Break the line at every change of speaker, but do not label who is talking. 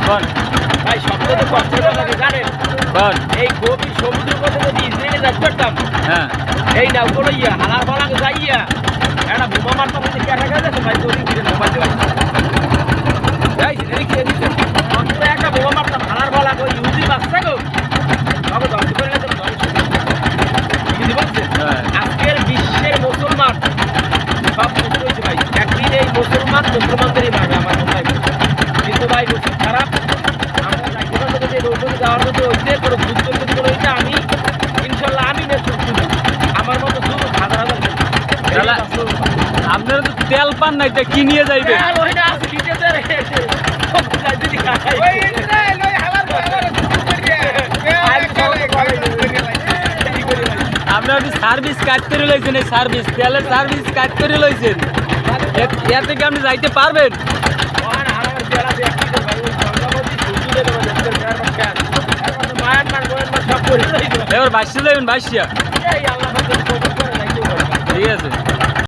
ভাই সবথেকে কষ্টের কথা কি জানেন? এই গভীর সমুদ্রের মধ্যে যদি ইসরায়েলে যাইতে পারতাম,
হ্যাঁ
এই নাওগুলো হালার বালাকে যাইয়া একটা বোমা মারতাম, কেটে গেছে ভাই তো ঘিরে মোবাইল একটা বোমা মারতাম হালার বালা গো ইউজি বাচ্চা গো বাবু ধ্বংস করে আজকের বিশ্বের মুসলমান সব মুসলিম হয়েছে ভাই। একদিন এই মুসলমানদেরই মারবে আমার মনে হয়, কিন্তু ভাই মুসলিম খারাপ। আমরা যাওয়ার মতো হইতে কোনো যুদ্ধ করে হইতে আমি ইনশাল্লাহ আমি নেতৃত্ব দিই। আমার মতো শুধু হাজার হাজার
আপনারা তো তেল পান নাই, কি নিয়ে যাইবে? আপনারা সার্ভিস কাজ করে লইছেন, এই সার্ভিস তেলের সার্ভিস কাজ করে লইছেন, এর থেকে আপনি যাইতে পারবেন? এবার বাসিয়া যাবেন, বাসিয়া ঠিক আছে।